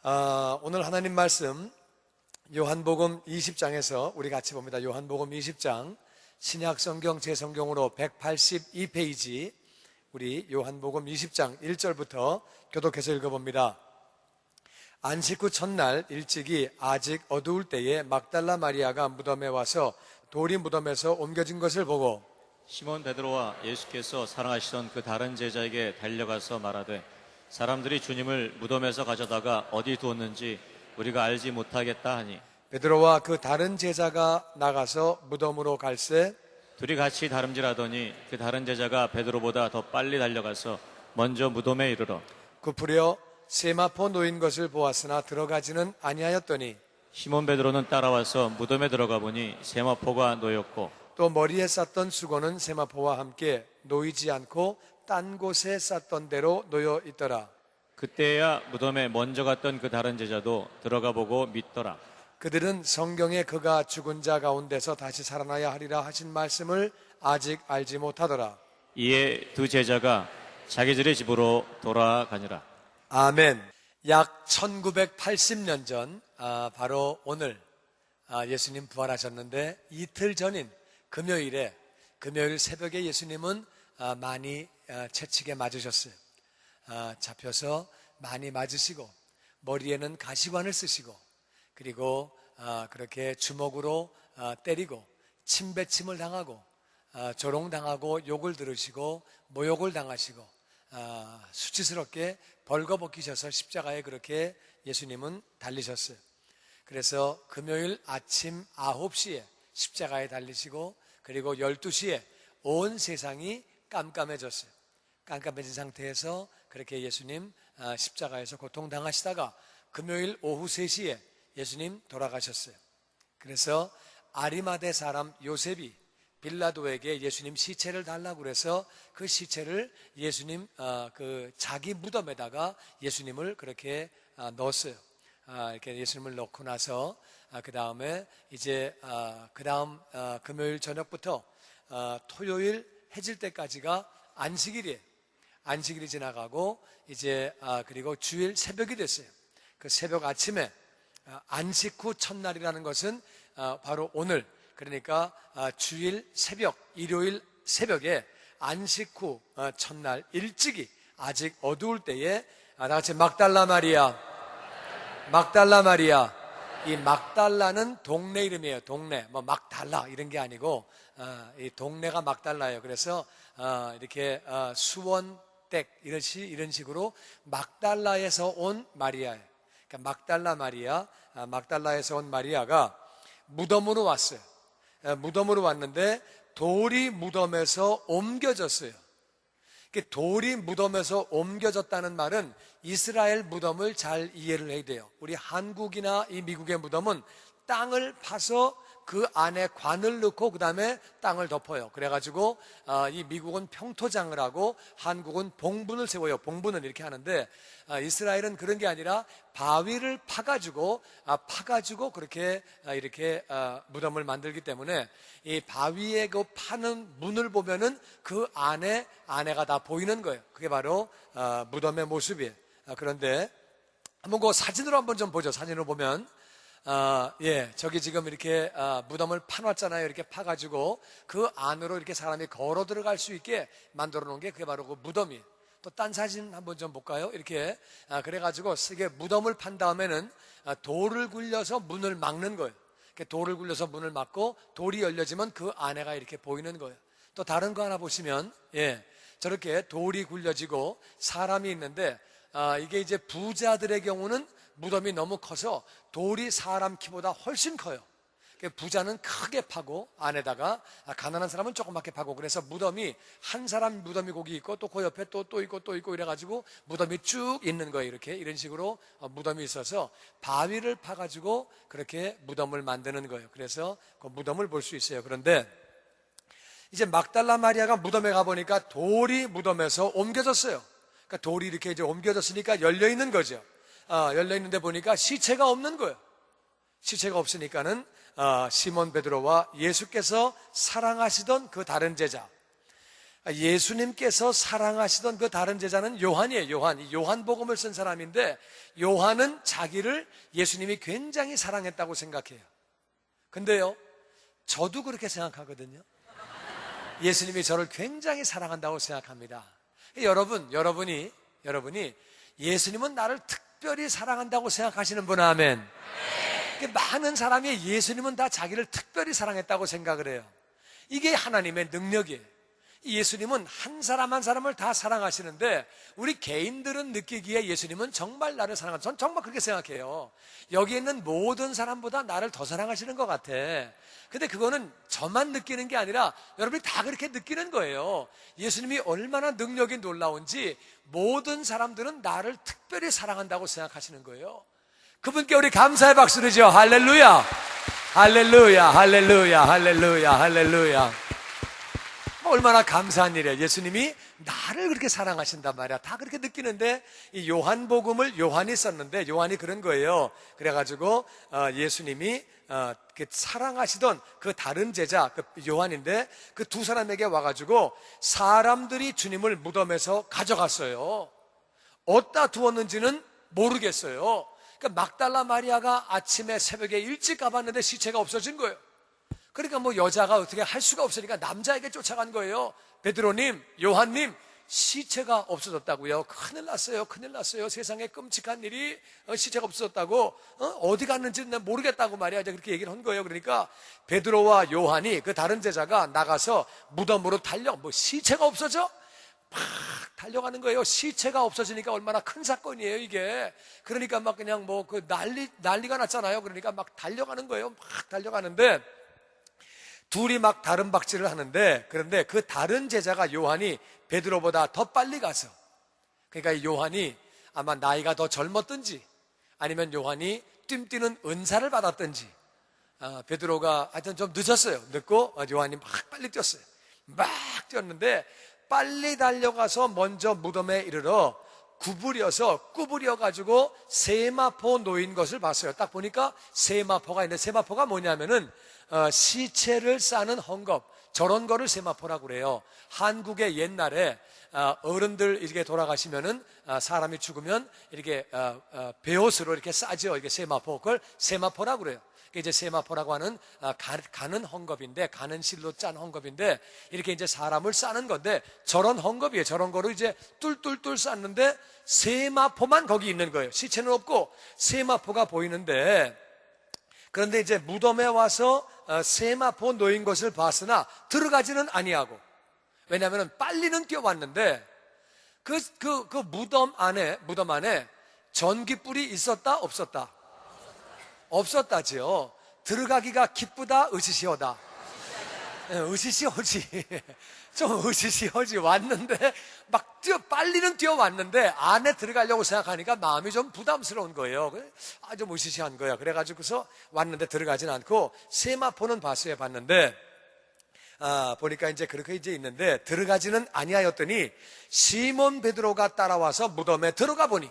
오늘 하나님 말씀 요한복음 20장에서 우리 같이 봅니다. 요한복음 20장 신약성경 제성경으로 182페이지 우리 요한복음 20장 1절부터 교독해서 읽어봅니다. 안식 후 첫날 일찍이 아직 어두울 때에 막달라 마리아가 무덤에 와서 돌이 무덤에서 옮겨진 것을 보고 시몬 베드로와 예수께서 사랑하시던 그 다른 제자에게 달려가서 말하되 사람들이 주님을 무덤에서 가져다가 어디 두었는지 우리가 알지 못하겠다 하니 베드로와 그 다른 제자가 나가서 무덤으로 갈새 둘이 같이 다름질하더니 그 다른 제자가 베드로보다 더 빨리 달려가서 먼저 무덤에 이르러 굽으려 세마포 놓인 것을 보았으나 들어가지는 아니하였더니 시몬 베드로는 따라와서 무덤에 들어가 보니 세마포가 놓였고 또 머리에 쌌던 수건은 세마포와 함께 놓이지 않고 딴 곳에 쌌던 대로 놓여 있더라. 그때야 무덤에 먼저 갔던 그 다른 제자도 들어가 보고 믿더라. 그들은 성경에 그가 죽은 자 가운데서 다시 살아나야 하리라 하신 말씀을 아직 알지 못하더라. 이에 두 제자가 자기들의 집으로 돌아가니라. 아멘. 약 1980년 전 바로 오늘 예수님 부활하셨는데 이틀 전인 금요일 새벽에 예수님은 많이 채찍에 맞으셨어요. 잡혀서 많이 맞으시고 머리에는 가시관을 쓰시고 그리고 그렇게 주먹으로 때리고 침뱉침을 당하고 조롱당하고 욕을 들으시고 모욕을 당하시고 수치스럽게 벌거벗기셔서 십자가에 그렇게 예수님은 달리셨어요. 그래서 금요일 아침 9시에 십자가에 달리시고 그리고 12시에 온 세상이 깜깜해졌어요. 깜깜해진 상태에서 그렇게 예수님 십자가에서 고통당하시다가 금요일 오후 3시에 예수님 돌아가셨어요. 그래서 아리마대 사람 요셉이 빌라도에게 예수님 시체를 달라고 그래서 그 시체를 예수님 그 자기 무덤에다가 예수님을 그렇게 넣었어요. 이렇게 예수님을 넣고 나서 그 다음에 이제 그 다음 금요일 저녁부터 토요일 해질 때까지가 안식일이에요. 안식일이 지나가고 이제 그리고 주일 새벽이 됐어요. 그 새벽 아침에 안식 후 첫날이라는 것은 바로 오늘 그러니까 주일 새벽 일요일 새벽에 안식 후 첫날 일찍이 아직 어두울 때에 다 같이 막달라 마리아 이 막달라는 동네 이름이에요. 동네 뭐 막달라 이런 게 아니고 이 동네가 막달라예요. 그래서 이렇게 수원댁 이런 식으로 막달라에서 온 마리아예요. 그러니까 막달라 마리아, 막달라에서 온 마리아가 무덤으로 왔어요. 무덤으로 왔는데 돌이 무덤에서 옮겨졌어요. 돌이 무덤에서 옮겨졌다는 말은 이스라엘 무덤을 잘 이해를 해야 돼요. 우리 한국이나 이 미국의 무덤은 땅을 파서 그 안에 관을 넣고 그 다음에 땅을 덮어요. 그래가지고 이 미국은 평토장을 하고 한국은 봉분을 세워요. 봉분을 이렇게 하는데 이스라엘은 그런 게 아니라 바위를 파가지고 그렇게 이렇게 무덤을 만들기 때문에 이 바위에 그 파는 문을 보면은 그 안에가 다 보이는 거예요. 그게 바로 무덤의 모습이에요. 그런데 한번 그 사진으로 한번 좀 보죠. 사진으로 보면 저기 지금 이렇게 무덤을 파놨잖아요. 이렇게 파가지고 그 안으로 이렇게 사람이 걸어 들어갈 수 있게 만들어 놓은 게 그게 바로 그 무덤이에요. 또 딴 사진 한번 좀 볼까요? 이렇게 그래가지고 이게 무덤을 판 다음에는 돌을 굴려서 문을 막는 거예요. 돌을 굴려서 문을 막고 돌이 열려지면 그 안에가 이렇게 보이는 거예요. 또 다른 거 하나 보시면 저렇게 돌이 굴려지고 사람이 있는데 이게 이제 부자들의 경우는 무덤이 너무 커서 돌이 사람 키보다 훨씬 커요. 부자는 크게 파고 안에다가 가난한 사람은 조그맣게 파고 그래서 무덤이 한 사람 무덤이 거기 있고 또 그 옆에 또 있고 이래가지고 무덤이 쭉 있는 거예요. 이런 식으로 무덤이 있어서 바위를 파가지고 그렇게 무덤을 만드는 거예요. 그래서 그 무덤을 볼 수 있어요. 그런데 이제 막달라 마리아가 무덤에 가보니까 돌이 무덤에서 옮겨졌어요. 그러니까 돌이 이렇게 이제 옮겨졌으니까 열려있는 거죠. 열려있는데 보니까 시체가 없는 거예요. 시체가 없으니까는 시몬 베드로와 예수께서 사랑하시던 그 다른 제자 예수님께서 사랑하시던 그 다른 제자는 요한이에요. 요한복음을 쓴 사람인데, 요한은 자기를 예수님이 굉장히 사랑했다고 생각해요. 근데요, 저도 그렇게 생각하거든요. 예수님이 저를 굉장히 사랑한다고 생각합니다. 여러분이 예수님은 나를 특별히 사랑한다고 생각하시는 분, 아멘. 많은 사람이 예수님은 다 자기를 특별히 사랑했다고 생각을 해요. 이게 하나님의 능력이에요. 예수님은 한 사람 한 사람을 다 사랑하시는데, 우리 개인들은 느끼기에 예수님은 정말 나를 사랑한다. 전 정말 그렇게 생각해요. 여기 있는 모든 사람보다 나를 더 사랑하시는 것 같아. 근데 그거는 저만 느끼는 게 아니라 여러분이 다 그렇게 느끼는 거예요. 예수님이 얼마나 능력이 놀라운지 모든 사람들은 나를 특별히 사랑한다고 생각하시는 거예요. 그분께 우리 감사의 박수르죠. 할렐루야, 할렐루야, 할렐루야, 할렐루야, 할렐루야. 얼마나 감사한 일이에요. 예수님이 나를 그렇게 사랑하신단 말이야. 다 그렇게 느끼는데, 이 요한복음을 요한이 썼는데, 요한이 그런 거예요. 그래가지고 예수님이 사랑하시던 그 다른 제자, 그 요한인데, 그 두 사람에게 와가지고 사람들이 주님을 무덤에서 가져갔어요. 어디다 두었는지는 모르겠어요. 그러니까 막달라 마리아가 아침에 새벽에 일찍 가봤는데 시체가 없어진 거예요. 그러니까 뭐 여자가 어떻게 할 수가 없으니까 남자에게 쫓아간 거예요. 베드로님, 요한님, 시체가 없어졌다고요. 큰일 났어요, 큰일 났어요. 세상에 끔찍한 일이, 시체가 없어졌다고, 어디 갔는지 모르겠다고 말이야. 이제 그렇게 얘기를 한 거예요. 그러니까 베드로와 요한이, 그 다른 제자가 나가서 무덤으로 뭐 시체가 없어져? 막 달려가는 거예요. 시체가 없어지니까 얼마나 큰 사건이에요, 이게. 그러니까 막 그냥 뭐 그 난리가 났잖아요. 그러니까 막 달려가는 거예요. 막 달려가는데, 둘이 막 다른 박질을 하는데, 그런데 그 다른 제자가 요한이 베드로보다 더 빨리 가서, 그러니까 요한이 아마 나이가 더 젊었든지 아니면 요한이 뛰는 은사를 받았든지, 베드로가 하여튼 좀 늦었어요. 늦고 요한이 막 빨리 뛰었어요. 막 뛰었는데 빨리 달려가서 먼저 무덤에 이르러 구부려가지고 세마포 놓인 것을 봤어요. 딱 보니까 세마포가 있는데, 세마포가 뭐냐면은 시체를 싸는 헝겊, 저런 거를 세마포라고 그래요. 한국의 옛날에 어른들 이렇게 돌아가시면은, 사람이 죽으면 이렇게 베옷으로 이렇게 싸죠. 이게 세마포, 그걸 세마포라고 그래요. 이제 세마포라고 하는 가는 헝겊인데, 가는 실로 짠 헝겊인데, 이렇게 이제 사람을 싸는 건데, 저런 헝겊이에요. 저런 거로 이제 뚫뚫뚫 쌌는데 세마포만 거기 있는 거예요. 시체는 없고 세마포가 보이는데, 그런데 이제 무덤에 와서 세마포 놓인 것을 봤으나 들어가지는 아니하고, 왜냐하면 빨리는 뛰어왔는데 그 무덤 안에 전깃불이 있었다 없었다? 없었다지요. 들어가기가 기쁘다 으시시하다? 으시시하지. 좀 으시시하지. 왔는데 막 빨리는 뛰어왔는데 안에 들어가려고 생각하니까 마음이 좀 부담스러운 거예요. 좀 으시시한 거야. 그래가지고서 왔는데 들어가진 않고 세마포는 봤는데, 보니까 이제 그렇게 이제 있는데 들어가지는 아니하였더니 시몬 베드로가 따라와서 무덤에 들어가 보니,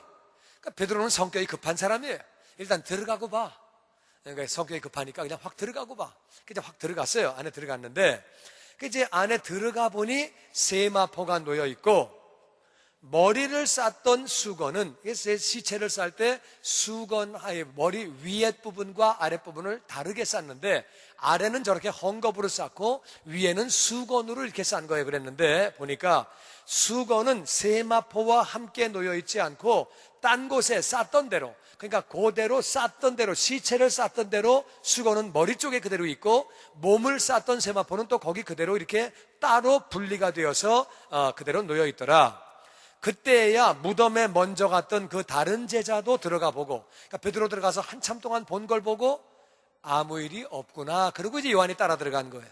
그러니까 베드로는 성격이 급한 사람이에요. 일단 들어가고 봐. 그러니까 성격이 급하니까 그냥 확 들어가고 봐. 이제 확 들어갔어요. 안에 들어갔는데, 이제 안에 들어가 보니 세마포가 놓여 있고, 머리를 쌌던 수건은, 시체를 쌀 때 수건, 머리 위에 부분과 아랫 부분을 다르게 쌌는데, 아래는 저렇게 헝겊으로 쌌고 위에는 수건으로 이렇게 싼 거예요. 그랬는데 보니까 수건은 세마포와 함께 놓여 있지 않고 딴 곳에 쌌던 대로, 그러니까 그대로 쌌던 대로, 시체를 쌌던 대로 수건은 머리 쪽에 그대로 있고, 몸을 쌌던 세마포는 또 거기 그대로 이렇게 따로 분리가 되어서 그대로 놓여 있더라. 그때야 무덤에 먼저 갔던 그 다른 제자도 들어가 보고, 그러니까 베드로 들어가서 한참 동안 본 걸 보고 아무 일이 없구나, 그리고 이제 요한이 따라 들어간 거예요.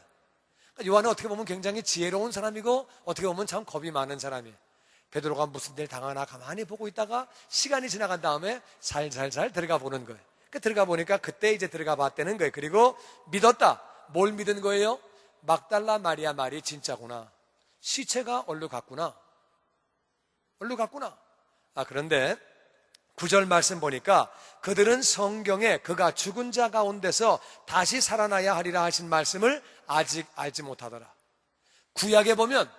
그러니까 요한은 어떻게 보면 굉장히 지혜로운 사람이고 어떻게 보면 참 겁이 많은 사람이에요. 베드로가 무슨 일 당하나 가만히 보고 있다가 시간이 지나간 다음에 살살살 들어가 보는 거예요. 들어가 보니까 그때 이제 들어가 봤다는 거예요. 그리고 믿었다. 뭘 믿은 거예요? 막달라 마리아 말이 진짜구나. 시체가 얼로 갔구나. 그런데 9절 말씀 보니까 그들은 성경에 그가 죽은 자 가운데서 다시 살아나야 하리라 하신 말씀을 아직 알지 못하더라. 구약에 보면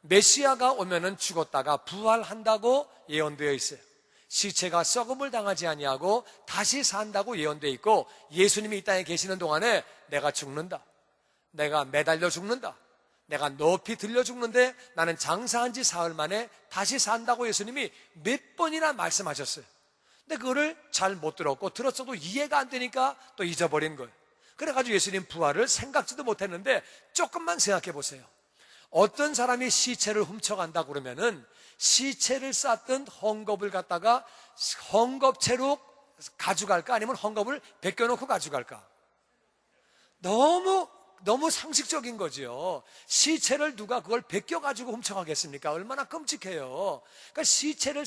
메시아가 오면은 죽었다가 부활한다고 예언되어 있어요. 시체가 썩음을 당하지 아니하고 다시 산다고 예언되어 있고, 예수님이 이 땅에 계시는 동안에 내가 죽는다, 내가 매달려 죽는다, 내가 높이 들려 죽는데 나는 장사한 지 사흘 만에 다시 산다고 예수님이 몇 번이나 말씀하셨어요. 근데 그거를 잘 못 들었고, 들었어도 이해가 안 되니까 또 잊어버린 거예요. 그래가지고 예수님 부활을 생각지도 못했는데, 조금만 생각해 보세요. 어떤 사람이 시체를 훔쳐간다 그러면은 시체를 쌌던 헝겊을 갖다가 헝겊채로 가져갈까, 아니면 헝겊을 벗겨놓고 가져갈까? 너무 상식적인 거지요. 시체를 누가 그걸 벗겨가지고 훔쳐가겠습니까? 얼마나 끔찍해요. 그러니까 시체를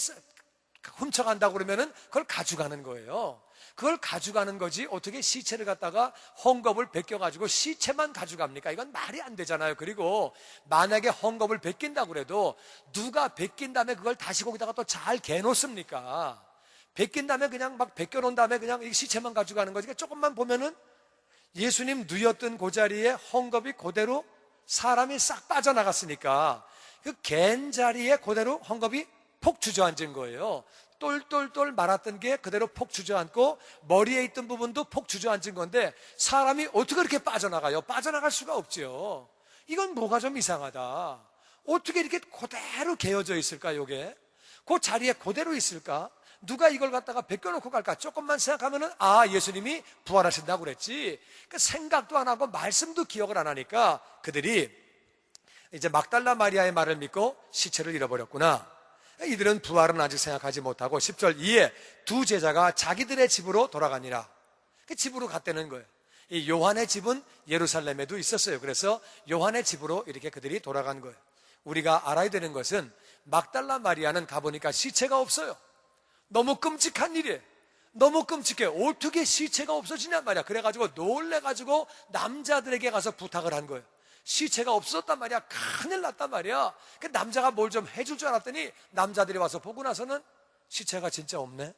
훔쳐간다고 그러면은 그걸 가져가는 거예요. 그걸 가져가는 거지, 어떻게 시체를 갖다가 헝겊을 벗겨가지고 시체만 가져갑니까? 이건 말이 안 되잖아요. 그리고 만약에 헝겊을 벗긴다고 그래도 누가 벗긴 다음에 그걸 다시 거기다가 또 잘 개놓습니까? 벗긴 다음에 그냥 막 벗겨놓은 다음에 그냥 이 시체만 가져가는 거지. 그러니까 조금만 보면은 예수님 누였던 그 자리에 헝겊이 그대로 사람이 싹 빠져나갔으니까 그 갠 자리에 그대로 헝겊이 폭 주저앉은 거예요. 똘똘똘 말았던 게 그대로 폭 주저앉고, 머리에 있던 부분도 폭 주저앉은 건데 사람이 어떻게 그렇게 빠져나가요? 빠져나갈 수가 없죠. 이건 뭐가 좀 이상하다. 어떻게 이렇게 그대로 개어져 있을까? 요게 그 자리에 그대로 있을까? 누가 이걸 갖다가 벗겨놓고 갈까? 조금만 생각하면은 예수님이 부활하신다고 그랬지. 그 생각도 안 하고 말씀도 기억을 안 하니까 그들이 이제 막달라 마리아의 말을 믿고 시체를 잃어버렸구나. 이들은 부활은 아직 생각하지 못하고 10절 이에 두 제자가 자기들의 집으로 돌아가니라. 그 집으로 갔다는 거예요. 이 요한의 집은 예루살렘에도 있었어요. 그래서 요한의 집으로 이렇게 그들이 돌아간 거예요. 우리가 알아야 되는 것은 막달라 마리아는 가보니까 시체가 없어요. 너무 끔찍한 일이에요. 너무 끔찍해. 어떻게 시체가 없어지냐 말이야. 그래가지고 놀래가지고 남자들에게 가서 부탁을 한 거예요. 시체가 없었단 말이야. 큰일 났단 말이야. 그 남자가 뭘 좀 해줄 줄 알았더니 남자들이 와서 보고 나서는 시체가 진짜 없네.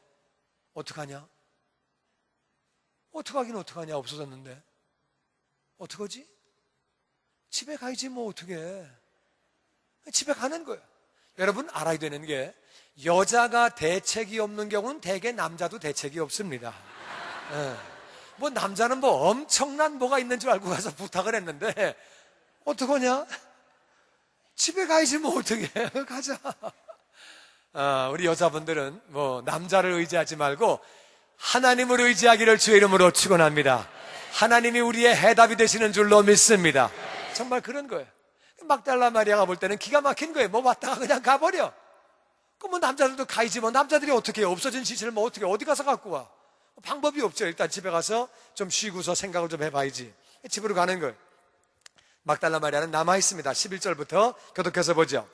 어떡하냐? 어떡하긴 어떡하냐. 없어졌는데 어떡하지? 집에 가야지 뭐. 어떡해. 집에 가는 거예요. 여러분 알아야 되는 게, 여자가 대책이 없는 경우는 대개 남자도 대책이 없습니다. 뭐 남자는 뭐 엄청난 뭐가 있는 줄 알고 가서 부탁을 했는데 어떡하냐? 집에 가야지 뭐. 어떡해. 가자. 우리 여자분들은 뭐 남자를 의지하지 말고 하나님을 의지하기를 주의 이름으로 축원합니다. 하나님이 우리의 해답이 되시는 줄로 믿습니다. 정말 그런 거예요. 막달라 마리아가 볼 때는 기가 막힌 거예요. 뭐 왔다가 그냥 가버려. 그럼 뭐 남자들도 가야지 뭐. 남자들이 어떻게 해요? 없어진 시체를 뭐 어떻게 어디 가서 갖고 와? 방법이 없죠. 일단 집에 가서 좀 쉬고서 생각을 좀 해봐야지. 집으로 가는 거예요. 막달라 마리아는 남아있습니다. 11절부터 교독해서 보죠.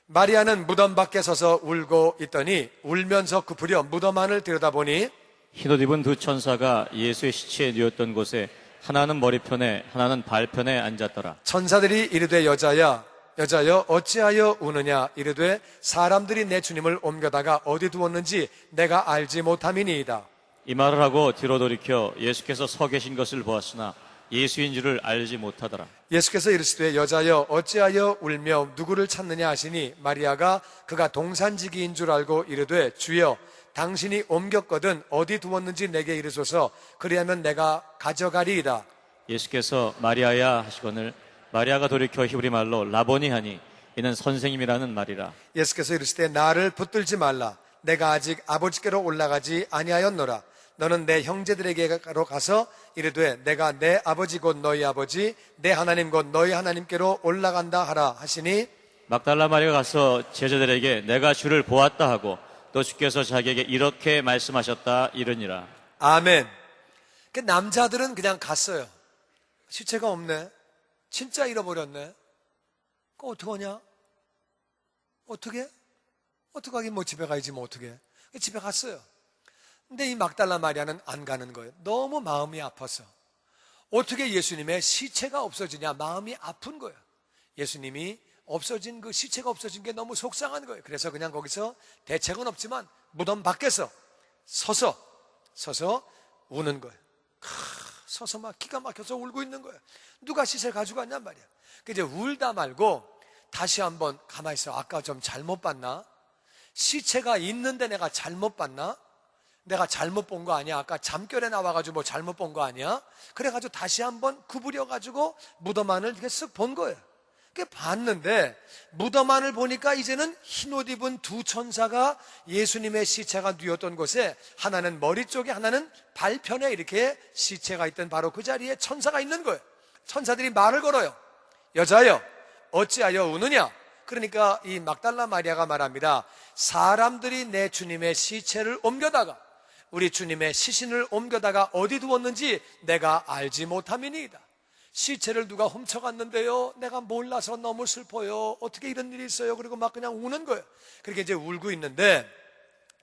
마리아는 무덤 밖에 서서 울고 있더니 울면서 굽으려 무덤 안을 들여다보니 흰옷 입은 두 천사가 예수의 시체에 누웠던 곳에 하나는 머리편에 하나는 발편에 앉았더라. 천사들이 이르되 여자여 어찌하여 우느냐. 이르되 사람들이 내 주님을 옮겨다가 어디 두었는지 내가 알지 못함이니이다. 이 말을 하고 뒤로 돌이켜 예수께서 서 계신 것을 보았으나 예수인 줄을 알지 못하더라. 예수께서 이르시되 여자여 어찌하여 울며 누구를 찾느냐 하시니 마리아가 그가 동산지기인 줄 알고 이르되 주여 당신이 옮겼거든 어디 두었는지 내게 이르소서. 그리하면 내가 가져가리이다. 예수께서 마리아야 하시거늘 마리아가 돌이켜 히브리 말로 라보니 하니 이는 선생님이라는 말이라. 예수께서 이르시되 나를 붙들지 말라. 내가 아직 아버지께로 올라가지 아니하였노라. 너는 내 형제들에게로 가서 이르되 내가 내 아버지 곧 너희 아버지 내 하나님 곧 너희 하나님께로 올라간다 하라 하시니 막달라 마리아가 가서 제자들에게 내가 주를 보았다 하고 또 주께서 자기에게 이렇게 말씀하셨다 이르니라. 아멘. 그 남자들은 그냥 갔어요. 시체가 없네. 진짜 잃어버렸네. 그거 어떡하냐? 어떻게 하긴 뭐 집에 가야지 뭐. 어떻게 집에 갔어요. 근데 이 막달라 마리아는 안 가는 거예요. 너무 마음이 아파서. 어떻게 예수님의 시체가 없어지냐. 마음이 아픈 거예요. 예수님이 없어진 그 시체가 없어진 게 너무 속상한 거예요. 그래서 그냥 거기서 대책은 없지만 무덤 밖에서 서서 우는 거예요. 서서 막 기가 막혀서 울고 있는 거예요. 누가 시체를 가져갔냔 말이야. 이제 울다 말고 다시 한번 가만히 있어. 아까 좀 잘못 봤나? 시체가 있는데 내가 잘못 봤나? 내가 잘못 본 거 아니야? 아까 잠결에 나와가지고 뭐 잘못 본 거 아니야? 그래가지고 다시 한번 구부려가지고 무덤 안을 이렇게 쓱 본 거예요. 봤는데 무덤 안을 보니까 이제는 흰옷 입은 두 천사가 예수님의 시체가 뉘었던 곳에 하나는 머리 쪽에 하나는 발편에 이렇게 시체가 있던 바로 그 자리에 천사가 있는 거예요. 천사들이 말을 걸어요. 여자여 어찌하여 우느냐? 그러니까 이 막달라 마리아가 말합니다. 사람들이 내 주님의 시체를 옮겨다가 우리 주님의 시신을 옮겨다가 어디 두었는지 내가 알지 못함이니이다. 시체를 누가 훔쳐갔는데요, 내가 몰라서 너무 슬퍼요. 어떻게 이런 일이 있어요? 그리고 막 그냥 우는 거예요. 그렇게 이제 울고 있는데,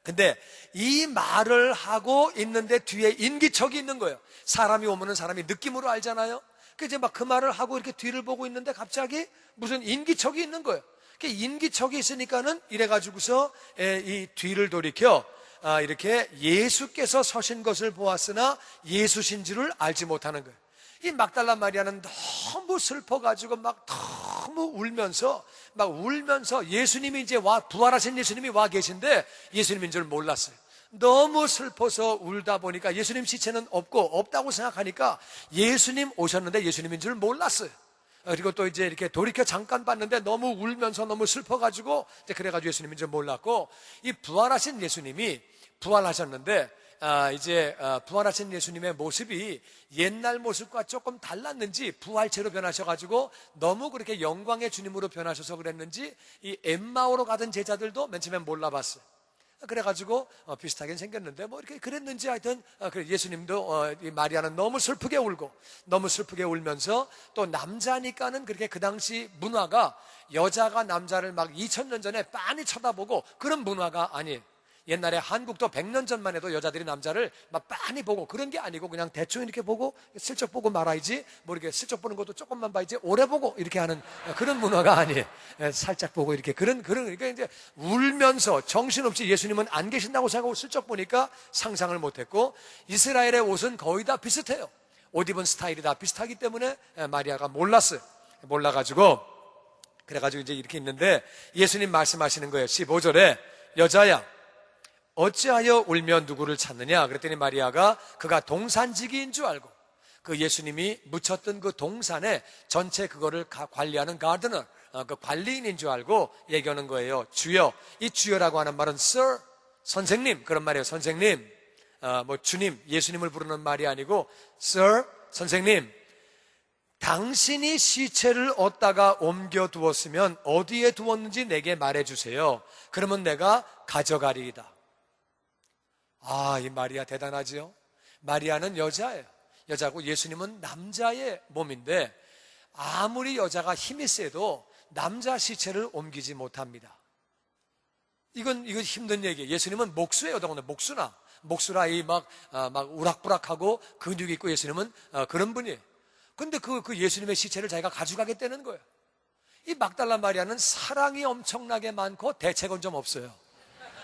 근데 이 말을 하고 있는데 뒤에 인기척이 있는 거예요. 사람이 오면은 사람이 느낌으로 알잖아요. 그 이제 막 그 말을 하고 이렇게 뒤를 보고 있는데 갑자기 무슨 인기척이 있는 거예요. 그 인기척이 있으니까는 이래가지고서 이 뒤를 돌이켜 이렇게 예수께서 서신 것을 보았으나 예수신 줄을 알지 못하는 거예요. 이 막달라 마리아는 너무 슬퍼가지고 막 너무 울면서 예수님이 이제 부활하신 예수님이 와 계신데 예수님인 줄 몰랐어요. 너무 슬퍼서 울다 보니까 예수님 시체는 없다고 생각하니까 예수님 오셨는데 예수님인 줄 몰랐어요. 그리고 또 이제 이렇게 돌이켜 잠깐 봤는데 너무 울면서 너무 슬퍼가지고 이제 그래가지고 예수님인 줄 몰랐고, 이 부활하신 예수님이 부활하셨는데 부활하신 예수님의 모습이 옛날 모습과 조금 달랐는지 부활체로 변하셔가지고 너무 그렇게 영광의 주님으로 변하셔서 그랬는지 이 엠마오로 가던 제자들도 맨 처음에 몰라봤어요. 그래가지고 비슷하게 생겼는데 뭐 이렇게 그랬는지 하여튼 예수님도 이 마리아는 너무 슬프게 울면서 또 남자니까는 그렇게 그 당시 문화가 여자가 남자를 막 2000년 전에 빤히 쳐다보고 그런 문화가 아니에요. 옛날에 한국도 100년 전만 해도 여자들이 남자를 막 빤히 보고 그런 게 아니고 그냥 대충 이렇게 보고 슬쩍 보고 말아야지, 뭐 이렇게 슬쩍 보는 것도 조금만 봐야지 오래 보고 이렇게 하는 그런 문화가 아니에요. 살짝 보고 이렇게 그러니까 이제 울면서 정신없이 예수님은 안 계신다고 생각하고 슬쩍 보니까 상상을 못했고, 이스라엘의 옷은 거의 다 비슷해요. 옷 입은 스타일이 다 비슷하기 때문에 마리아가 몰라가지고 그래가지고 이제 이렇게 있는데 예수님 말씀하시는 거예요. 15절에 여자야 어찌하여 울며 누구를 찾느냐? 그랬더니 마리아가 그가 동산지기인 줄 알고 그 예수님이 묻혔던 그 동산에 전체 그거를 관리하는 가드너, 그 관리인인 줄 알고 얘기하는 거예요. 주여, 이 주여라고 하는 말은 Sir, 선생님 그런 말이에요. 선생님, 뭐 주님, 예수님을 부르는 말이 아니고 Sir, 선생님, 당신이 시체를 얻다가 옮겨 두었으면 어디에 두었는지 내게 말해주세요. 그러면 내가 가져가리이다. 이 마리아 대단하지요. 마리아는 여자고 예수님은 남자의 몸인데 아무리 여자가 힘이 세도 남자 시체를 옮기지 못합니다. 이건 힘든 얘기예요. 예수님은 목수예요. 더군다나 목수라 이 막 우락부락하고 근육 있고 예수님은 그런 분이에요. 근데 그 예수님의 시체를 자기가 가져가겠다는 거예요. 이 막달라 마리아는 사랑이 엄청나게 많고 대책은 좀 없어요.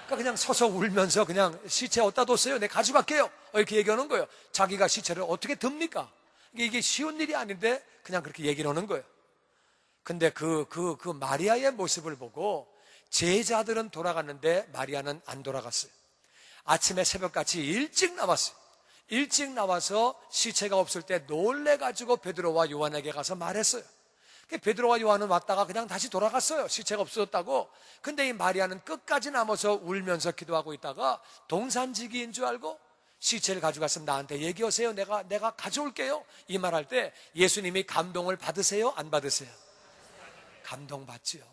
그냥 서서 울면서 그냥 시체 어디다 뒀어요? 내가 가져갈게요. 이렇게 얘기하는 거예요. 자기가 시체를 어떻게 듭니까? 이게 쉬운 일이 아닌데 그냥 그렇게 얘기를 하는 거예요. 근데 그 마리아의 모습을 보고 제자들은 돌아갔는데 마리아는 안 돌아갔어요. 아침에 새벽같이 일찍 나왔어요. 일찍 나와서 시체가 없을 때 놀래가지고 베드로와 요한에게 가서 말했어요. 베드로와 요한은 왔다가 그냥 다시 돌아갔어요. 시체가 없어졌다고. 근데 이 마리아는 끝까지 남아서 울면서 기도하고 있다가 동산지기인 줄 알고 시체를 가져갔으면 나한테 얘기하세요. 내가 가져올게요. 이 말할 때 예수님이 감동을 받으세요? 안 받으세요? 감동받지요.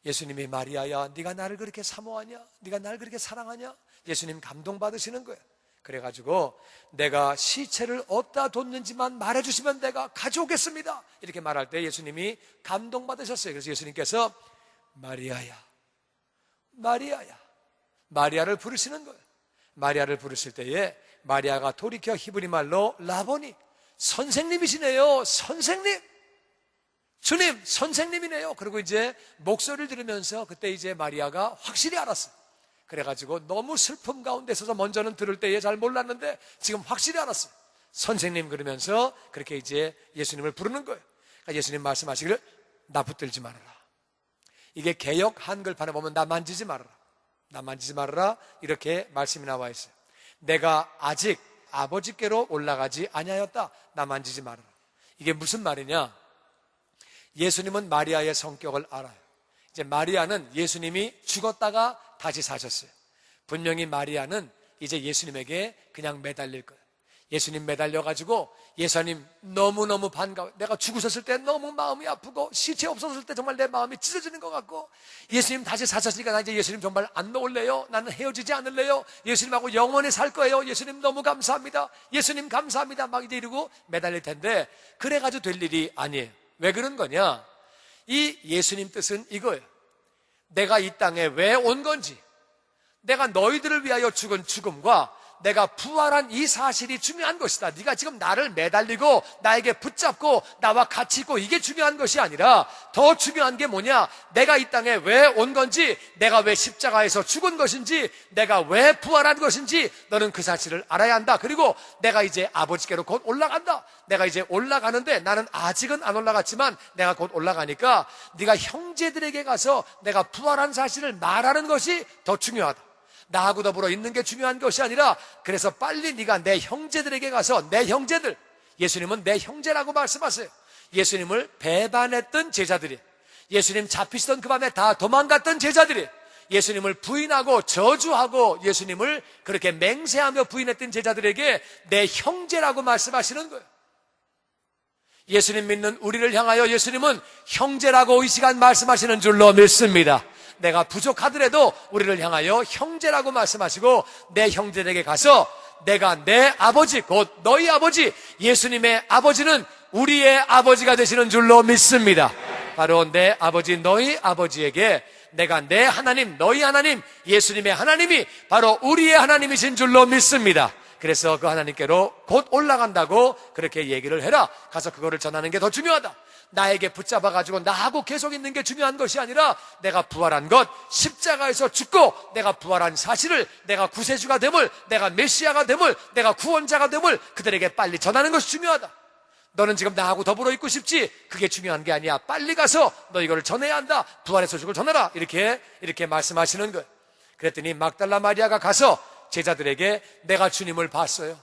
예수님이 마리아야, 네가 나를 그렇게 사모하냐? 네가 나를 그렇게 사랑하냐? 예수님 감동받으시는 거예요. 그래가지고 내가 시체를 어디다 뒀는지만 말해주시면 내가 가져오겠습니다. 이렇게 말할 때 예수님이 감동받으셨어요. 그래서 예수님께서 마리아야, 마리아를 부르시는 거예요. 마리아를 부르실 때에 마리아가 돌이켜 히브리 말로 라보니, 선생님이시네요. 선생님, 주님, 선생님이네요. 그리고 이제 목소리를 들으면서 그때 이제 마리아가 확실히 알았어요. 그래가지고 너무 슬픔 가운데 있어서 먼저는 들을 때에 잘 몰랐는데 지금 확실히 알았어요. 선생님 그러면서 그렇게 이제 예수님을 부르는 거예요. 그러니까 예수님 말씀하시기를 나 붙들지 말아라. 이게 개역 한글판에 보면 나 만지지 말아라. 나 만지지 말아라. 이렇게 말씀이 나와 있어요. 내가 아직 아버지께로 올라가지 아니하였다. 나 만지지 말아라. 이게 무슨 말이냐? 예수님은 마리아의 성격을 알아요. 이제 마리아는 예수님이 죽었다가 다시 사셨어요. 분명히 마리아는 이제 예수님에게 그냥 매달릴 거예요. 예수님 매달려가지고 예수님 너무너무 반가워. 내가 죽으셨을 때 너무 마음이 아프고 시체 없었을 때 정말 내 마음이 찢어지는 것 같고 예수님 다시 사셨으니까 나 이제 예수님 정말 안 놓을래요. 나는 헤어지지 않을래요. 예수님하고 영원히 살 거예요. 예수님 너무 감사합니다. 예수님 감사합니다. 막 이제 이러고 매달릴 텐데 그래가지고 될 일이 아니에요. 왜 그런 거냐? 이 예수님 뜻은 이거예요. 내가 이 땅에 왜 온 건지, 내가 너희들을 위하여 죽은 죽음과 내가 부활한 이 사실이 중요한 것이다. 네가 지금 나를 매달리고 나에게 붙잡고 나와 같이 있고 이게 중요한 것이 아니라 더 중요한 게 뭐냐? 내가 이 땅에 왜 온 건지, 내가 왜 십자가에서 죽은 것인지, 내가 왜 부활한 것인지 너는 그 사실을 알아야 한다. 그리고 내가 이제 아버지께로 곧 올라간다. 내가 이제 올라가는데 나는 아직은 안 올라갔지만 내가 곧 올라가니까 네가 형제들에게 가서 내가 부활한 사실을 말하는 것이 더 중요하다. 나하고 더불어 있는 게 중요한 것이 아니라 그래서 빨리 네가 내 형제들에게 가서 내 형제들, 예수님은 내 형제라고 말씀하세요. 예수님을 배반했던 제자들이, 예수님 잡히시던 그 밤에 다 도망갔던 제자들이, 예수님을 부인하고 저주하고 예수님을 그렇게 맹세하며 부인했던 제자들에게 내 형제라고 말씀하시는 거예요. 예수님 믿는 우리를 향하여 예수님은 형제라고 이 시간 말씀하시는 줄로 믿습니다. 내가 부족하더라도 우리를 향하여 형제라고 말씀하시고 내 형제들에게 가서 내가 내 아버지 곧 너희 아버지 예수님의 아버지는 우리의 아버지가 되시는 줄로 믿습니다. 바로 내 아버지 너희 아버지에게 내가 내 하나님 너희 하나님 예수님의 하나님이 바로 우리의 하나님이신 줄로 믿습니다. 그래서 그 하나님께로 곧 올라간다고 그렇게 얘기를 해라. 가서 그거를 전하는 게 더 중요하다. 나에게 붙잡아가지고 나하고 계속 있는 게 중요한 것이 아니라 내가 부활한 것, 십자가에서 죽고 내가 부활한 사실을, 내가 구세주가 됨을, 내가 메시아가 됨을, 내가 구원자가 됨을 그들에게 빨리 전하는 것이 중요하다. 너는 지금 나하고 더불어 있고 싶지? 그게 중요한 게 아니야. 빨리 가서 너 이거를 전해야 한다. 부활의 소식을 전하라. 이렇게 말씀하시는 거예요. 그랬더니 막달라 마리아가 가서 제자들에게 내가 주님을 봤어요.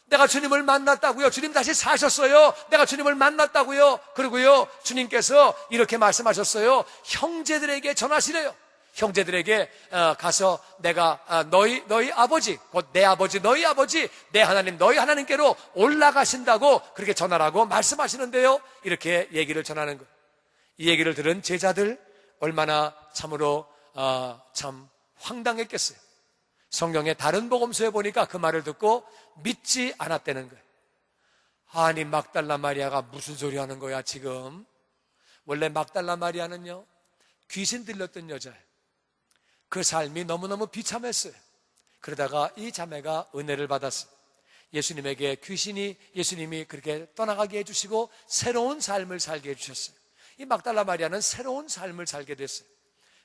내가 주님을 만났다고요. 주님 다시 사셨어요. 내가 주님을 만났다고요. 그리고요, 주님께서 이렇게 말씀하셨어요. 형제들에게 전하시래요. 형제들에게 가서 내가 너희 아버지 곧 내 아버지 너희 아버지 내 하나님 너희 하나님께로 올라가신다고 그렇게 전하라고 말씀하시는데요. 이렇게 얘기를 전하는 거예요. 이 얘기를 들은 제자들 얼마나 참으로 참 황당했겠어요. 성경의 다른 복음서에 보니까 그 말을 듣고 믿지 않았다는 거예요. 아니 막달라 마리아가 무슨 소리 하는 거야 지금. 원래 막달라 마리아는요 귀신 들렸던 여자예요. 그 삶이 너무너무 비참했어요. 그러다가 이 자매가 은혜를 받았어요. 예수님에게 예수님이 그렇게 떠나가게 해주시고 새로운 삶을 살게 해주셨어요. 이 막달라 마리아는 새로운 삶을 살게 됐어요.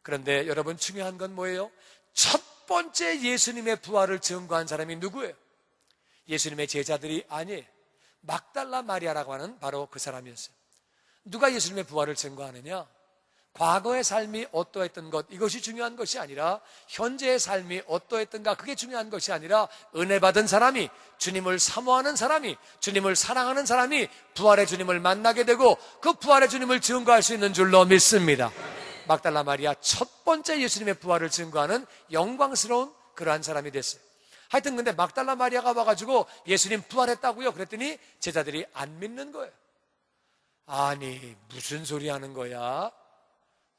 그런데 여러분 중요한 건 뭐예요? 첫 번째 예수님의 부활을 증거한 사람이 누구예요? 예수님의 제자들이 아니에요. 막달라 마리아라고 하는 바로 그 사람이었어요. 누가 예수님의 부활을 증거하느냐? 과거의 삶이 어떠했던 것, 이것이 중요한 것이 아니라 현재의 삶이 어떠했던가 그게 중요한 것이 아니라 은혜 받은 사람이, 주님을 사모하는 사람이, 주님을 사랑하는 사람이 부활의 주님을 만나게 되고 그 부활의 주님을 증거할 수 있는 줄로 믿습니다. 막달라 마리아 첫 번째 예수님의 부활을 증거하는 영광스러운 그러한 사람이 됐어요. 하여튼 근데 막달라 마리아가 와가지고 예수님 부활했다고요? 그랬더니 제자들이 안 믿는 거예요. 아니 무슨 소리 하는 거야?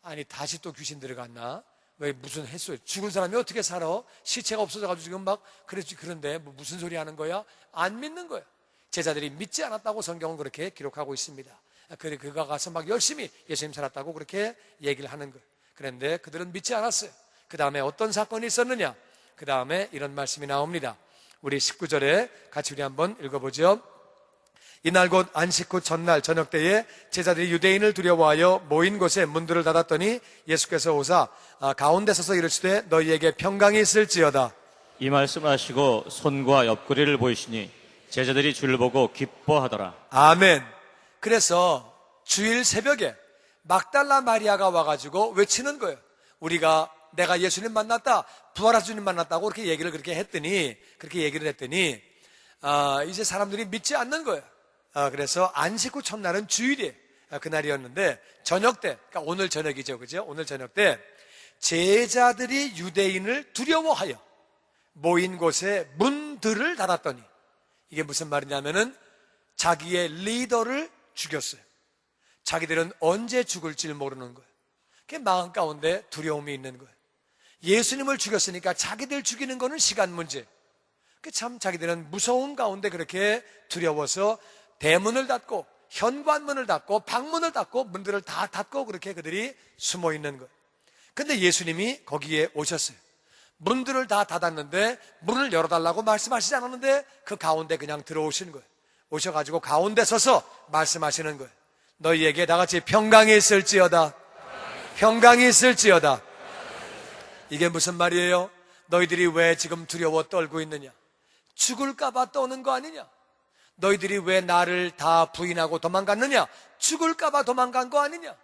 아니 다시 또 귀신 들어갔나? 왜 무슨 했어요? 죽은 사람이 어떻게 살아? 시체가 없어져가지고 지금 막 그런데 무슨 소리 하는 거야? 안 믿는 거예요. 제자들이 믿지 않았다고 성경은 그렇게 기록하고 있습니다. 그가 가서 막 열심히 예수님 살았다고 그렇게 얘기를 하는 거예요. 그런데 그들은 믿지 않았어요. 그 다음에 어떤 사건이 있었느냐? 그 다음에 이런 말씀이 나옵니다. 우리 19절에 같이 우리 한번 읽어보죠. 이날 곧 안식 후 전날 저녁 때에 제자들이 유대인을 두려워하여 모인 곳에 문들을 닫았더니 예수께서 오사 가운데 서서 이르시되 너희에게 평강이 있을지어다. 이 말씀하시고 손과 옆구리를 보이시니 제자들이 주를 보고 기뻐하더라. 아멘. 그래서 주일 새벽에 막달라 마리아가 와가지고 외치는 거예요. 내가 예수님 만났다, 부활하신 주님 만났다고 그렇게 얘기를 그렇게 얘기를 했더니 이제 사람들이 믿지 않는 거예요. 그래서 안식 후 첫날은 주일이에요. 그날이었는데 저녁 때, 그러니까 오늘 저녁이죠, 그죠? 오늘 저녁 때 제자들이 유대인을 두려워하여 모인 곳에 문들을 닫았더니, 이게 무슨 말이냐면은 자기의 리더를 죽였어요. 자기들은 언제 죽을지 모르는 거예요. 그게 마음 가운데 두려움이 있는 거예요. 예수님을 죽였으니까 자기들 죽이는 거는 시간 문제. 참 자기들은 무서운 가운데 그렇게 두려워서 대문을 닫고 현관문을 닫고 방문을 닫고 문들을 다 닫고 그렇게 그들이 숨어 있는 거예요. 근데 예수님이 거기에 오셨어요. 문들을 다 닫았는데 문을 열어달라고 말씀하시지 않았는데 그 가운데 그냥 들어오신 거예요. 오셔가지고 가운데 서서 말씀하시는 거예요. 너희에게 다 같이 평강이 있을지어다. 평강이 있을지어다. 이게 무슨 말이에요? 너희들이 왜 지금 두려워 떨고 있느냐? 죽을까봐 떠는 거 아니냐? 너희들이 왜 나를 다 부인하고 도망갔느냐? 죽을까봐 도망간 거 아니냐?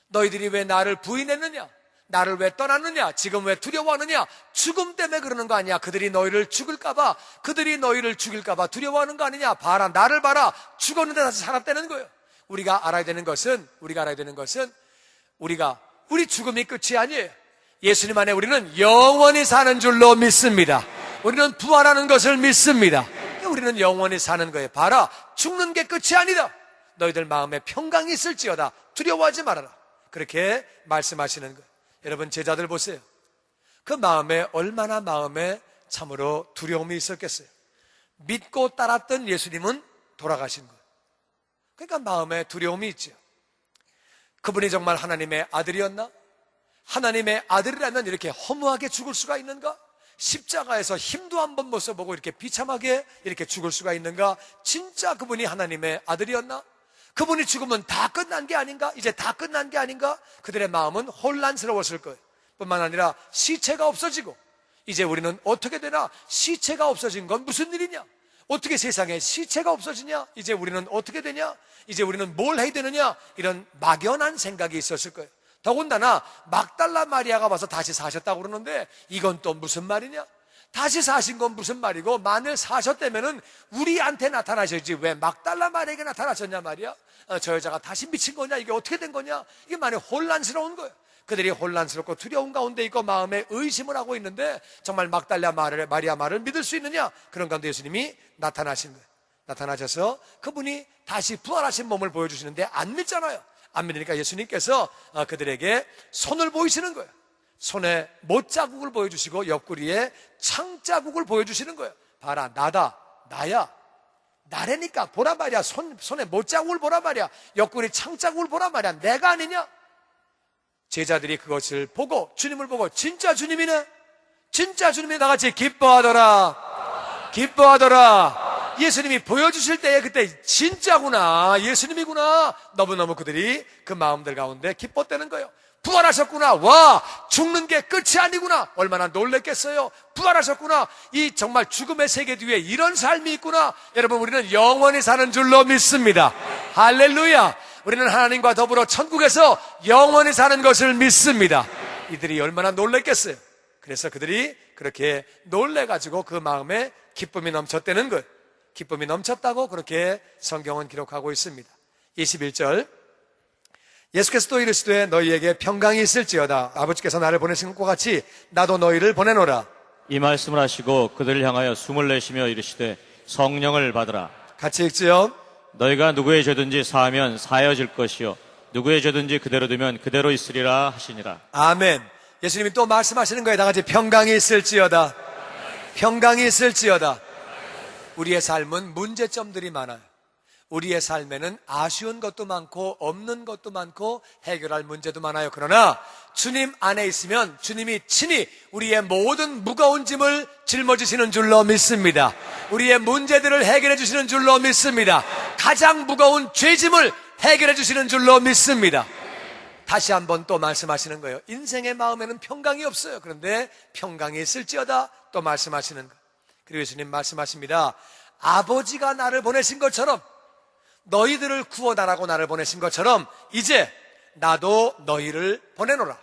너희들이 왜 나를 부인했느냐? 나를 왜 떠났느냐? 지금 왜 두려워하느냐? 죽음 때문에 그러는 거 아니야? 그들이 너희를 죽일까봐 두려워하는 거 아니냐? 봐라, 나를 봐라. 죽었는데 다시 살았다는 거예요. 우리가 알아야 되는 것은 우리 죽음이 끝이 아니에요. 예수님 안에 우리는 영원히 사는 줄로 믿습니다. 우리는 부활하는 것을 믿습니다. 우리는 영원히 사는 거예요. 봐라, 죽는 게 끝이 아니다. 너희들 마음에 평강이 있을지어다. 두려워하지 말아라. 그렇게 말씀하시는 거예요. 여러분, 제자들 보세요. 그 얼마나 마음에 참으로 두려움이 있었겠어요. 믿고 따랐던 예수님은 돌아가신 거예요. 그러니까 마음에 두려움이 있죠. 그분이 정말 하나님의 아들이었나? 하나님의 아들이라면 이렇게 허무하게 죽을 수가 있는가? 십자가에서 힘도 한번 못 써보고 이렇게 비참하게 이렇게 죽을 수가 있는가? 진짜 그분이 하나님의 아들이었나? 그분이 죽으면 다 끝난 게 아닌가? 이제 다 끝난 게 아닌가? 그들의 마음은 혼란스러웠을 거예요. 뿐만 아니라 시체가 없어지고, 이제 우리는 어떻게 되나? 시체가 없어진 건 무슨 일이냐? 어떻게 세상에 시체가 없어지냐? 이제 우리는 어떻게 되냐? 이제 우리는 뭘 해야 되느냐? 이런 막연한 생각이 있었을 거예요. 더군다나 막달라 마리아가 와서 다시 사셨다고 그러는데 이건 또 무슨 말이냐? 다시 사신 건 무슨 말이고, 만일 사셨다면은 우리한테 나타나셨지 왜 막달라 마리아에게 나타나셨냐 말이야? 저 여자가 다시 미친 거냐? 이게 어떻게 된 거냐? 이게 많이 혼란스러운 거예요. 그들이 혼란스럽고 두려운 가운데 있고 마음에 의심을 하고 있는데 정말 막달라 마리아 말을 믿을 수 있느냐? 그런 가운데 예수님이 나타나신 거예요. 나타나셔서 그분이 다시 부활하신 몸을 보여주시는데 안 믿잖아요. 안 믿으니까 예수님께서 그들에게 손을 보이시는 거예요. 손에 못자국을 보여주시고 옆구리에 창자국을 보여주시는 거예요. 봐라, 나야. 나라니까 보란 말이야. 손에 못자국을 보란 말이야. 옆구리 창자국을 보란 말이야. 내가 아니냐? 제자들이 그것을 보고, 주님을 보고, 진짜 주님이네? 진짜 주님이 나같이 기뻐하더라. 예수님이 보여주실 때에 그때 진짜구나, 예수님이구나, 너무너무 그들이 그 마음들 가운데 기뻤다는 거예요. 부활하셨구나. 와, 죽는 게 끝이 아니구나. 얼마나 놀랬겠어요. 부활하셨구나. 이 정말 죽음의 세계 뒤에 이런 삶이 있구나. 여러분, 우리는 영원히 사는 줄로 믿습니다. 할렐루야. 우리는 하나님과 더불어 천국에서 영원히 사는 것을 믿습니다. 이들이 얼마나 놀랬겠어요. 그래서 그들이 그렇게 놀래가지고 그 마음에 기쁨이 넘쳤다는 것, 기쁨이 넘쳤다고 그렇게 성경은 기록하고 있습니다. 21절, 예수께서 또 이르시되 너희에게 평강이 있을지어다. 아버지께서 나를 보내신 것과 같이 나도 너희를 보내노라. 이 말씀을 하시고 그들을 향하여 숨을 내쉬며 이르시되 성령을 받으라. 같이 읽지요. 너희가 누구의 죄든지 사하면 사하여질 것이요 누구의 죄든지 그대로 두면 그대로 있으리라 하시니라. 아멘. 예수님이 또 말씀하시는 거예요. 다 같이 평강이 있을지어다. 평강이 있을지어다. 우리의 삶은 문제점들이 많아요. 우리의 삶에는 아쉬운 것도 많고 없는 것도 많고 해결할 문제도 많아요. 그러나 주님 안에 있으면 주님이 친히 우리의 모든 무거운 짐을 짊어지시는 줄로 믿습니다. 우리의 문제들을 해결해 주시는 줄로 믿습니다. 가장 무거운 죄짐을 해결해 주시는 줄로 믿습니다. 다시 한번 또 말씀하시는 거예요. 인생의 마음에는 평강이 없어요. 그런데 평강이 있을지어다 또 말씀하시는 거예요. 그리고 예수님 말씀하십니다. 아버지가 나를 보내신 것처럼, 너희들을 구원하라고 나를 보내신 것처럼 이제 나도 너희를 보내노라.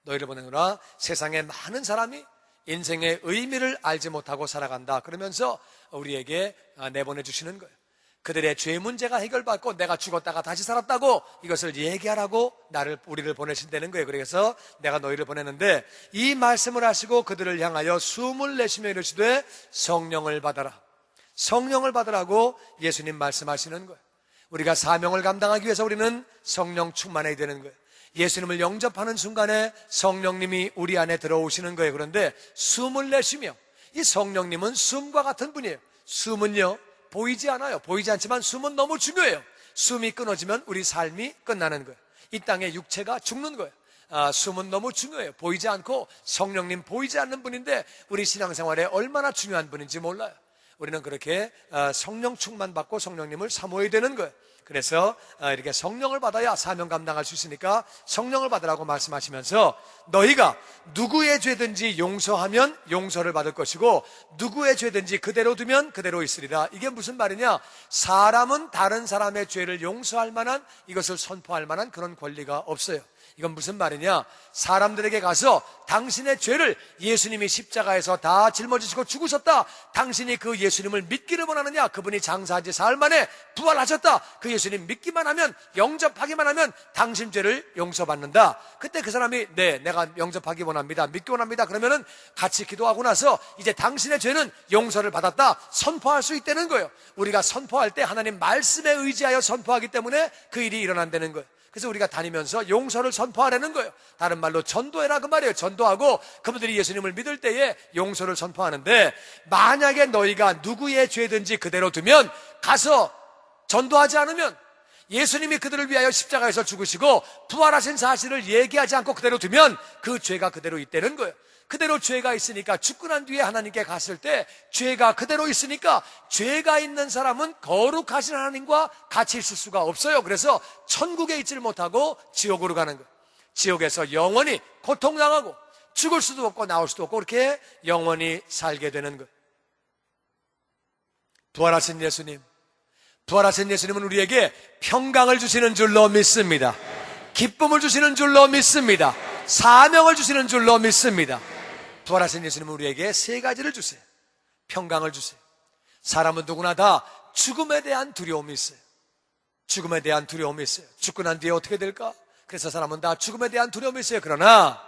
너희를 보내노라. 세상에 많은 사람이 인생의 의미를 알지 못하고 살아간다. 그러면서 우리에게 내보내 주시는 거예요. 그들의 죄 문제가 해결받고 내가 죽었다가 다시 살았다고 이것을 얘기하라고 우리를 보내신다는 거예요. 그래서 내가 너희를 보내는데 이 말씀을 하시고 그들을 향하여 숨을 내쉬며 이르시되 성령을 받아라. 성령을 받으라고 예수님 말씀하시는 거예요. 우리가 사명을 감당하기 위해서 우리는 성령 충만해야 되는 거예요. 예수님을 영접하는 순간에 성령님이 우리 안에 들어오시는 거예요. 그런데 숨을 내쉬며, 이 성령님은 숨과 같은 분이에요. 숨은요 보이지 않아요. 보이지 않지만 숨은 너무 중요해요. 숨이 끊어지면 우리 삶이 끝나는 거예요. 이 땅의 육체가 죽는 거예요. 숨은 너무 중요해요. 보이지 않고, 성령님 보이지 않는 분인데 우리 신앙생활에 얼마나 중요한 분인지 몰라요. 우리는 그렇게 성령 충만 받고 성령님을 사모해야 되는 거예요. 그래서 이렇게 성령을 받아야 사명 감당할 수 있으니까 성령을 받으라고 말씀하시면서 너희가 누구의 죄든지 용서하면 용서를 받을 것이고 누구의 죄든지 그대로 두면 그대로 있으리라. 이게 무슨 말이냐? 사람은 다른 사람의 죄를 용서할 만한, 이것을 선포할 만한 그런 권리가 없어요. 이건 무슨 말이냐? 사람들에게 가서 당신의 죄를 예수님이 십자가에서 다 짊어지시고 죽으셨다, 당신이 그 예수님을 믿기를 원하느냐? 그분이 장사한 지 사흘 만에 부활하셨다, 그 예수님 믿기만 하면, 영접하기만 하면 당신 죄를 용서받는다. 그때 그 사람이 네, 내가 영접하기 원합니다, 믿기 원합니다, 그러면은 같이 기도하고 나서 이제 당신의 죄는 용서를 받았다 선포할 수 있다는 거예요. 우리가 선포할 때 하나님 말씀에 의지하여 선포하기 때문에 그 일이 일어난다는 거예요. 그래서 우리가 다니면서 용서를 선포하라는 거예요. 다른 말로 전도해라 그 말이에요. 전도하고 그분들이 예수님을 믿을 때에 용서를 선포하는데, 만약에 너희가 누구의 죄든지 그대로 두면, 가서 전도하지 않으면, 예수님이 그들을 위하여 십자가에서 죽으시고 부활하신 사실을 얘기하지 않고 그대로 두면 그 죄가 그대로 있다는 거예요. 그대로 죄가 있으니까 죽고 난 뒤에 하나님께 갔을 때 죄가 그대로 있으니까, 죄가 있는 사람은 거룩하신 하나님과 같이 있을 수가 없어요. 그래서 천국에 있지를 못하고 지옥으로 가는 거예요. 지옥에서 영원히 고통당하고 죽을 수도 없고 나올 수도 없고 그렇게 영원히 살게 되는 거예요. 부활하신 예수님, 부활하신 예수님은 우리에게 평강을 주시는 줄로 믿습니다. 기쁨을 주시는 줄로 믿습니다. 사명을 주시는 줄로 믿습니다. 부활하신 예수님은 우리에게 세 가지를 주세요. 평강을 주세요. 사람은 누구나 다 죽음에 대한 두려움이 있어요. 죽음에 대한 두려움이 있어요. 죽고 난 뒤에 어떻게 될까? 그래서 사람은 다 죽음에 대한 두려움이 있어요. 그러나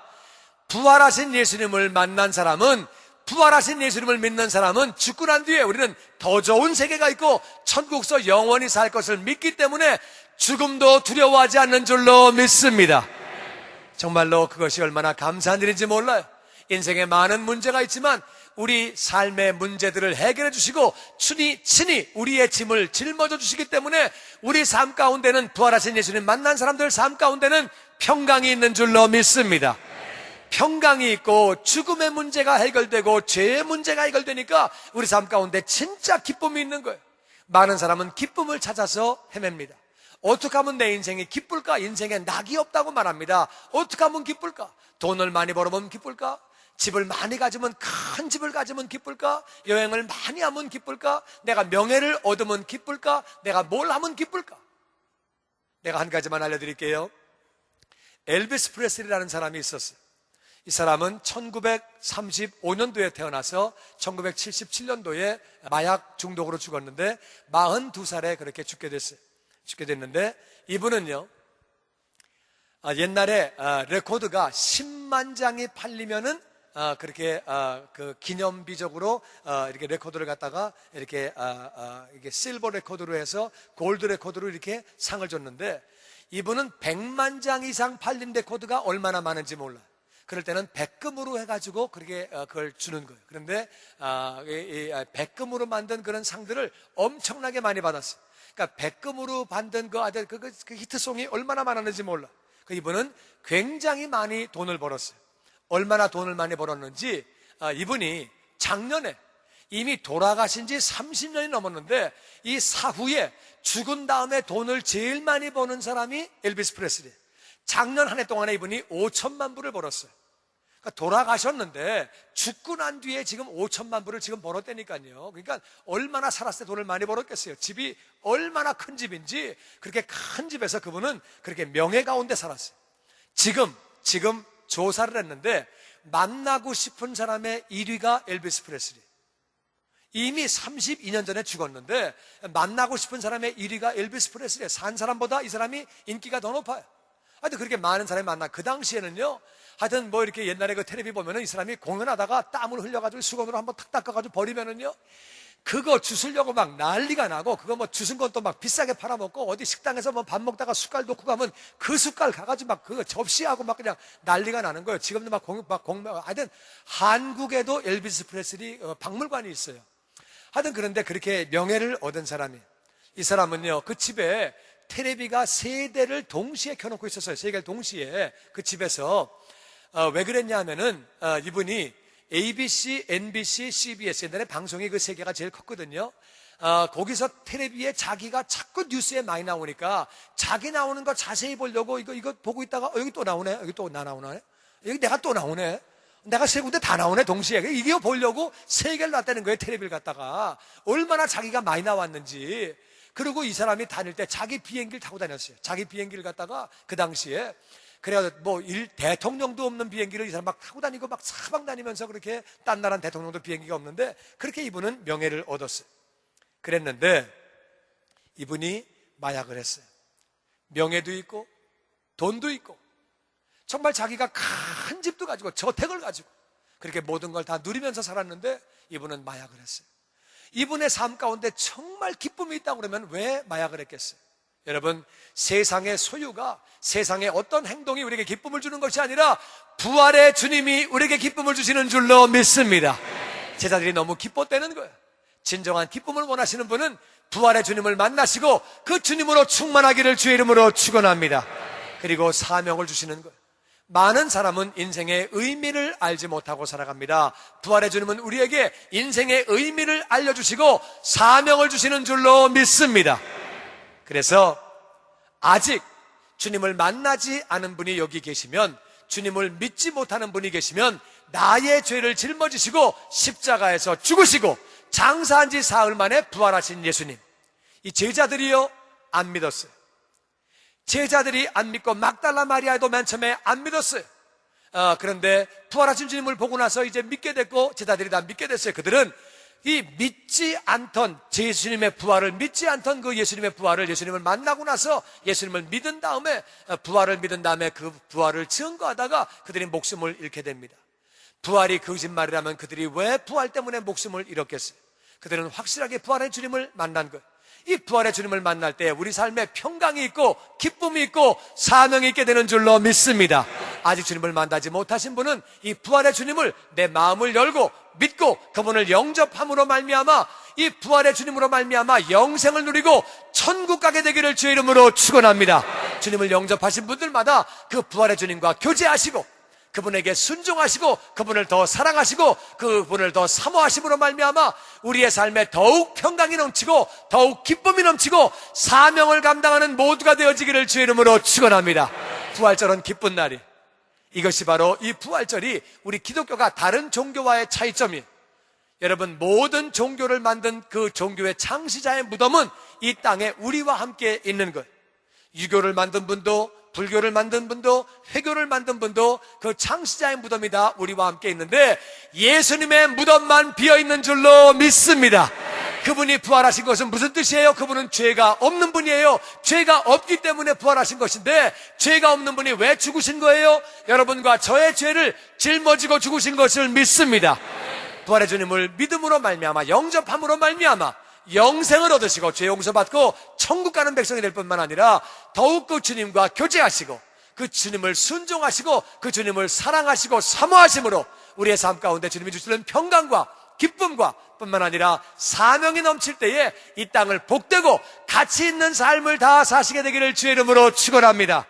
부활하신 예수님을 만난 사람은, 부활하신 예수님을 믿는 사람은 죽고 난 뒤에 우리는 더 좋은 세계가 있고 천국서 영원히 살 것을 믿기 때문에 죽음도 두려워하지 않는 줄로 믿습니다. 정말로 그것이 얼마나 감사한 일인지 몰라요. 인생에 많은 문제가 있지만 우리 삶의 문제들을 해결해 주시고 친히 우리의 짐을 짊어져 주시기 때문에 우리 삶 가운데는, 부활하신 예수님 만난 사람들 삶 가운데는 평강이 있는 줄로 믿습니다. 평강이 있고 죽음의 문제가 해결되고 죄의 문제가 해결되니까 우리 삶 가운데 진짜 기쁨이 있는 거예요. 많은 사람은 기쁨을 찾아서 헤맵니다. 어떻게 하면 내 인생이 기쁠까? 인생에 낙이 없다고 말합니다. 어떻게 하면 기쁠까? 돈을 많이 벌어보면 기쁠까? 집을 많이 가지면, 큰 집을 가지면 기쁠까? 여행을 많이 하면 기쁠까? 내가 명예를 얻으면 기쁠까? 내가 뭘 하면 기쁠까? 내가 한 가지만 알려드릴게요. 엘비스 프레슬리라는 사람이 있었어요. 이 사람은 1935년도에 태어나서 1977년도에 마약 중독으로 죽었는데 42살에 그렇게 죽게 됐는데, 이분은요 옛날에 레코드가 10만 장이 팔리면은 그렇게 그 기념비적으로 이렇게 레코드를 갖다가 이렇게 이게 실버 레코드로 해서 골드 레코드로 이렇게 상을 줬는데, 이분은 100만 장 이상 팔린 레코드가 얼마나 많은지 몰라요. 그럴 때는 백금으로 해가지고 그렇게 그걸 주는 거예요. 그런데 백금으로 만든 그런 상들을 엄청나게 많이 받았어요. 그러니까 백금으로 만든 그 히트송이 얼마나 많았는지 몰라. 그 이분은 굉장히 많이 돈을 벌었어요. 얼마나 돈을 많이 벌었는지, 이분이 작년에 이미 돌아가신 지 30년이 넘었는데, 이 사후에 죽은 다음에 돈을 제일 많이 버는 사람이 엘비스 프레슬리. 작년 한 해 동안에 이분이 5천만 불을 벌었어요. 그러니까 돌아가셨는데 죽고 난 뒤에 지금 5천만 불을 지금 벌었다니까요. 그러니까 얼마나 살았을 때 돈을 많이 벌었겠어요. 집이 얼마나 큰 집인지 그렇게 큰 집에서 그분은 그렇게 명예 가운데 살았어요. 지금 조사를 했는데 만나고 싶은 사람의 1위가 엘비스 프레슬리. 이미 32년 전에 죽었는데 만나고 싶은 사람의 1위가 엘비스 프레슬리예요. 산 사람보다 이 사람이 인기가 더 높아요. 하여튼 그렇게 많은 사람이 만나. 그 당시에는요, 하여튼 뭐 이렇게 옛날에 그 텔레비 보면은 이 사람이 공연하다가 땀을 흘려가지고 수건으로 한번 탁 닦아가지고 버리면은요, 그거 주스려고 막 난리가 나고, 그거 뭐 주슨 건 또 막 비싸게 팔아먹고, 어디 식당에서 뭐 밥 먹다가 숟갈 놓고 가면 그 숟갈 가가지고 막 그거 접시하고 막 그냥 난리가 나는 거예요. 지금도 하여튼 한국에도 엘비스 프레슬리 박물관이 있어요. 하여튼 그런데 그렇게 명예를 얻은 사람이, 이 사람은요, 그 집에 텔레비가 3대를 동시에 켜놓고 있었어요. 3개를 동시에. 그 집에서 왜 그랬냐 하면은 이분이 ABC, NBC, CBS, 옛날에 방송이 그 3개가 제일 컸거든요. 거기서 텔레비에 자기가 자꾸 뉴스에 많이 나오니까 자기 나오는 거 자세히 보려고 이거 보고 있다가 여기 또 나오네, 여기 또 나 나오네, 여기 내가 또 나오네, 내가 3군데 다 나오네 동시에. 이게 보려고 3개를 놨다는 거예요. 텔레비를 갖다가 얼마나 자기가 많이 나왔는지. 그리고 이 사람이 다닐 때 자기 비행기를 타고 다녔어요. 자기 비행기를 갖다가 그 당시에 그래가지고 뭐 대통령도 없는 비행기를 이 사람 막 타고 다니고 막 사방 다니면서 그렇게, 딴 나라는 대통령도 비행기가 없는데 그렇게 이분은 명예를 얻었어요. 그랬는데 이분이 마약을 했어요. 명예도 있고 돈도 있고 정말 자기가 큰 집도 가지고 저택을 가지고 그렇게 모든 걸 다 누리면서 살았는데 이분은 마약을 했어요. 이분의 삶 가운데 정말 기쁨이 있다고 그러면 왜 마약을 했겠어요? 여러분, 세상의 소유가, 세상의 어떤 행동이 우리에게 기쁨을 주는 것이 아니라 부활의 주님이 우리에게 기쁨을 주시는 줄로 믿습니다. 제자들이 너무 기뻤다는 거예요. 진정한 기쁨을 원하시는 분은 부활의 주님을 만나시고 그 주님으로 충만하기를 주의 이름으로 축원합니다. 그리고 사명을 주시는 거예요. 많은 사람은 인생의 의미를 알지 못하고 살아갑니다. 부활의 주님은 우리에게 인생의 의미를 알려주시고 사명을 주시는 줄로 믿습니다. 그래서 아직 주님을 만나지 않은 분이 여기 계시면, 주님을 믿지 못하는 분이 계시면 나의 죄를 짊어지시고 십자가에서 죽으시고 장사한 지 사흘 만에 부활하신 예수님, 이 제자들이요 안 믿었어요. 제자들이 안 믿고 막달라 마리아도 맨 처음에 안 믿었어요. 그런데 부활하신 주님을 보고 나서 이제 믿게 됐고 제자들이 다 믿게 됐어요. 그들은 이 믿지 않던 예수님의 부활을, 믿지 않던 그 예수님의 부활을, 예수님을 만나고 나서 예수님을 믿은 다음에, 부활을 믿은 다음에 그 부활을 증거하다가 그들이 목숨을 잃게 됩니다. 부활이 거짓말이라면 그들이 왜 부활 때문에 목숨을 잃었겠어요? 그들은 확실하게 부활의 주님을 만난 거예요. 이 부활의 주님을 만날 때 우리 삶에 평강이 있고 기쁨이 있고 사명이 있게 되는 줄로 믿습니다. 아직 주님을 만나지 못하신 분은 이 부활의 주님을 내 마음을 열고 믿고 그분을 영접함으로 말미암아, 이 부활의 주님으로 말미암아 영생을 누리고 천국 가게 되기를 주의 이름으로 축원합니다. 주님을 영접하신 분들마다 그 부활의 주님과 교제하시고 그분에게 순종하시고 그분을 더 사랑하시고 그분을 더 사모하심으로 말미암아 우리의 삶에 더욱 평강이 넘치고 더욱 기쁨이 넘치고 사명을 감당하는 모두가 되어지기를 주의 이름으로 축원합니다. 부활절은 기쁜 날이, 이것이 바로 이 부활절이 우리 기독교가 다른 종교와의 차이점이에요. 여러분, 모든 종교를 만든 그 종교의 창시자의 무덤은 이 땅에 우리와 함께 있는 거예요. 유교를 만든 분도, 불교를 만든 분도, 회교를 만든 분도 그 창시자의 무덤이 다 우리와 함께 있는데 예수님의 무덤만 비어있는 줄로 믿습니다. 그분이 부활하신 것은 무슨 뜻이에요? 그분은 죄가 없는 분이에요. 죄가 없기 때문에 부활하신 것인데 죄가 없는 분이 왜 죽으신 거예요? 여러분과 저의 죄를 짊어지고 죽으신 것을 믿습니다. 부활의 주님을 믿음으로 말미암아, 영접함으로 말미암아 영생을 얻으시고 죄 용서받고 천국 가는 백성이 될 뿐만 아니라 더욱 그 주님과 교제하시고 그 주님을 순종하시고 그 주님을 사랑하시고 사모하심으로 우리의 삶 가운데 주님이 주시는 평강과 기쁨과 뿐만 아니라 사명이 넘칠 때에 이 땅을 복되고 가치 있는 삶을 다 사시게 되기를 주의 이름으로 축원합니다.